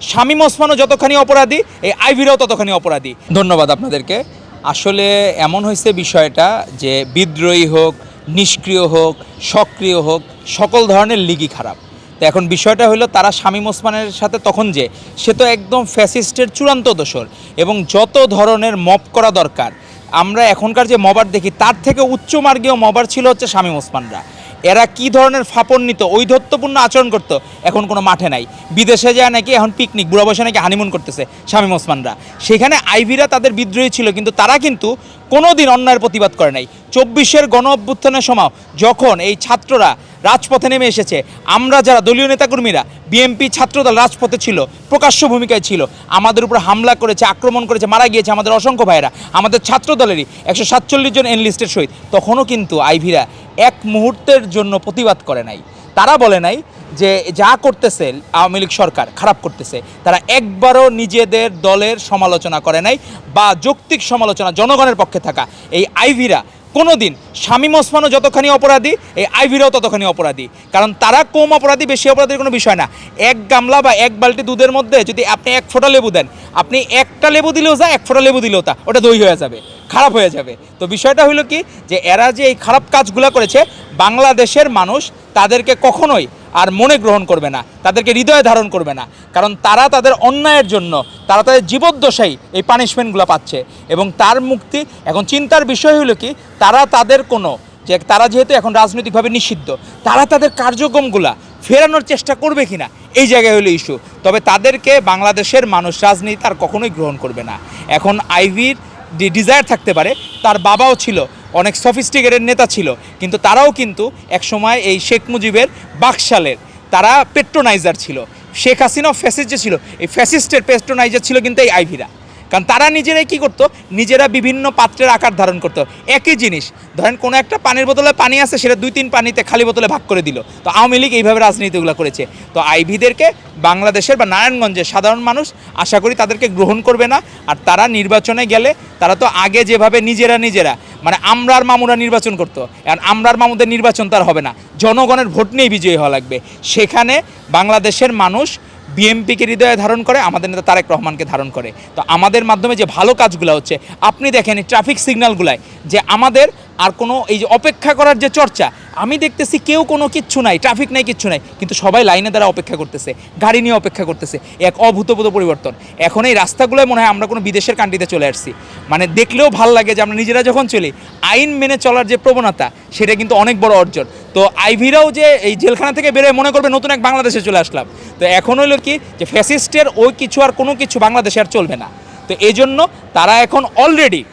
শামীম ওসমানও যতখানি অপরাধী, এই আইভীরাও ততখানি অপরাধী। ধন্যবাদ আপনাদেরকে। আসলে এমন হয়েছে বিষয়টা যে বিদ্রোহী হোক, নিষ্ক্রিয় হোক, সক্রিয় হোক, সকল ধরনের লিগই খারাপ। তো এখন বিষয়টা হলো তারা শামীম ওসমানের সাথে তখন যে সে তো একদম ফ্যাসিস্টের চূড়ান্ত দোসর, এবং যত ধরনের মব করা দরকার আমরা এখনকার যে মবার দেখি তার থেকে উচ্চমার্গীয় মবার ছিল হচ্ছে শামীম ওসমানরা। এরা কি ধরনের ফাপন নিত, ঔদ্ধত্যপূর্ণ আচরণ করতো, এখন কোনো মাঠে নাই। বিদেশে যায় নাকি এখন পিকনিক, বুড়া বয়সে নাকি হানিমুন করতেছে শামীম ওসমানরা। সেখানে আইভীরা তাদের বিদ্রোহী ছিল, কিন্তু তারা কিন্তু কোনো দিন অন্যায়ের প্রতিবাদ করে নাই। 24-এর গণ অভ্যুত্থানের সময় যখন এই ছাত্ররা রাজপথে নেমে এসেছে, আমরা যারা দলীয় নেতাকর্মীরা, বিএনপি ছাত্রদল রাজপথে ছিল, প্রকাশ্য ভূমিকায় ছিল, আমাদের উপর হামলা করেছে, আক্রমণ করেছে, মারা গিয়েছে আমাদের অসংখ্য ভাইয়েরা, আমাদের ছাত্রদলেরই 147 জন এনলিস্টের শহীদ। তখনও কিন্তু আইভীরা এক মুহূর্তের জন্য প্রতিবাদ করে নাই। তারা বলে নাই যে যা করতেছে আওয়ামী লীগ সরকার খারাপ করতেছে। তারা একবারও নিজেদের দলের সমালোচনা করে নাই বা যৌক্তিক সমালোচনা, জনগণের পক্ষে থাকা এই আইভীরা কোনো দিন, শামীম ওসমানও যতখানি অপরাধী, এই আইভীরাও ততখানি অপরাধী। কারণ তারা কম অপরাধী, বেশি অপরাধীর কোনো বিষয় না। এক গামলা বা এক বালতি দুধের মধ্যে যদি আপনি 1 ফোঁটা লেবু দেন, আপনি একটা লেবু দিলেও যা, 1 ফোঁটা লেবু দিলেও তা, ওটা দই হয়ে যাবে, খারাপ হয়ে যাবে। তো বিষয়টা হলো কি, যে এরা যে এই খারাপ কাজগুলো করেছে, বাংলাদেশের মানুষ তাদেরকে কখনোই আর মনে গ্রহণ করবে না, তাদেরকে হৃদয়ে ধারণ করবে না। কারণ তারা তাদের অন্যায়ের জন্য, তারা তাদের জীবদ্দশাই এই পানিশমেন্টগুলো পাচ্ছে, এবং তার মুক্তি এখন চিন্তার বিষয় হলো কি, তারা তাদের কোনো যে তারা যেহেতু এখন রাজনৈতিকভাবে নিষিদ্ধ, তারা তাদের কার্যক্রমগুলা ফেরানোর চেষ্টা করবে কিনা, এই জায়গায় হলো ইস্যু। তবে তাদেরকে বাংলাদেশের মানুষ রাজনীতি আর কখনোই গ্রহণ করবে না। এখন আইভীর ডিজায়ার থাকতে পারে, তার বাবাও ছিল অনেক সফিস্টিকেটেড নেতা ছিল, কিন্তু তারাও কিন্তু একসময় এই শেখ মুজিবের বাকশালের তারা পেট্রোনাইজার ছিল। শেখ হাসিনাও ফ্যাসিস্ট যে ছিল, এই ফ্যাসিস্টের পেট্রোনাইজার ছিল কিন্তু এই আইভীরা। কারণ তারা নিজেরাই কী করতো, নিজেরা বিভিন্ন পাত্রের আকার ধারণ করতো। একই জিনিস ধরেন, কোনো একটা পানির বোতলে পানি আছে, সেটা 2-3 পানিতে খালি বোতলে ভাগ করে দিল। তো আওয়ামী লীগ এইভাবে রাজনীতিগুলো করেছে। তো আইভীদেরকে বাংলাদেশের বা নারায়ণগঞ্জের সাধারণ মানুষ আশা করি তাদেরকে গ্রহণ করবে না। আর তারা নির্বাচনে গেলে, তারা তো আগে যেভাবে নিজেরা মানে আমরার মামুরা নির্বাচন করতো, আর আমরার মামুদের নির্বাচন তার হবে না, জনগণের ভোট নিয়ে বিজয়ী হওয়া লাগবে। সেখানে বাংলাদেশের মানুষ বিএনপিকে হৃদয়ে ধারণ করে, আমাদের নেতা তারেক রহমানকে ধারণ করে। তো আমাদের মাধ্যমে যে ভালো কাজগুলো হচ্ছে, আপনি দেখেন এই ট্রাফিক সিগন্যালগুলায় যে আমাদের আর কোনো এই যে অপেক্ষা করার যে চর্চা, আমি দেখতেছি কেউ কোনো কিচ্ছু নাই, ট্রাফিক নাই, কিচ্ছু নাই, কিন্তু সবাই লাইনে দ্বারা অপেক্ষা করতেছে, গাড়ি নিয়ে অপেক্ষা করতেছে। এক অভূতপূর্ব পরিবর্তন। এখন এই রাস্তাগুলোয় মনে হয় আমরা কোনো বিদেশের কান্ট্রিতে চলে আসছি। মানে দেখলেও ভাল লাগে যে আমরা নিজেরা যখন চলি, আইন মেনে চলার যে প্রবণতা, সেটা কিন্তু অনেক বড় অর্জন। তো আইভীরাও যে এই জেলখানা থেকে বেরোয় মনে করবে নতুন এক বাংলাদেশে চলে আসলাম। তো এখন হলো কি, যে ফ্যাসিস্টের ওই কিছু আর কোনো কিছু বাংলাদেশে আর চলবে না। তো এই জন্য তারা এখন অলরেডি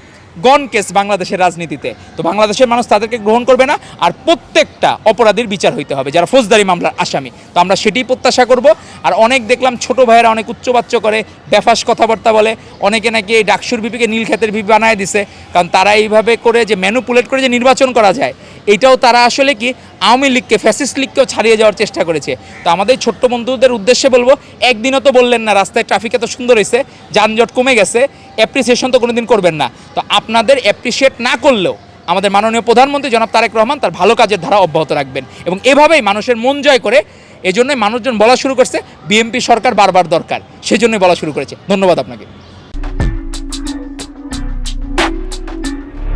গন কেস বাংলাদেশের রাজনীতিতে। তো বাংলাদেশের মানুষ তাদেরকে গ্রহণ করবে না, আর প্রত্যেকটা অপরাধীর বিচার হইতে হবে যারা ফৌজদারি মামলার আসামি। তো আমরা সেটাই প্রত্যাশা করব। আর অনেক দেখলাম ছোট ভাইয়েরা অনেক উচ্চবাচ্য করে, বেফাস কথাবার্তা বলে, অনেকে নাকি এই ডাকসুর ভিপিকে নীলক্ষেতের ভিপি বানায় দিছে। কারণ তারা এইভাবে করে যে ম্যানুপুলেট করে যে নির্বাচন করা যায়, এইটাও তারা আসলে কি আওয়ামী লীগকে, ফ্যাসিস্ট লীগকেও ছাড়িয়ে যাওয়ার চেষ্টা করেছে। তো আমাদের ছোট্ট বন্ধুদের উদ্দেশ্যে বলবো, একদিনও তো বললেন না রাস্তায় ট্রাফিক এত সুন্দর হয়েছে, যানজট কমে গেছে, অ্যাপ্রিসিয়েশন তো কোনোদিন করবেন না। তো আপনাদের অ্যাপ্রিসিয়েট না করলেও আমাদের মাননীয় প্রধানমন্ত্রী জনাব তারেক রহমান তার ভালো কাজের ধারা অব্যাহত রাখবেন, এবং এভাবেই মানুষের মন জয় করে। এজন্যই মানুষজন বলা শুরু করছে বিএনপি সরকার বারবার দরকার, সেজন্যই বলা শুরু করেছে। ধন্যবাদ আপনাকে।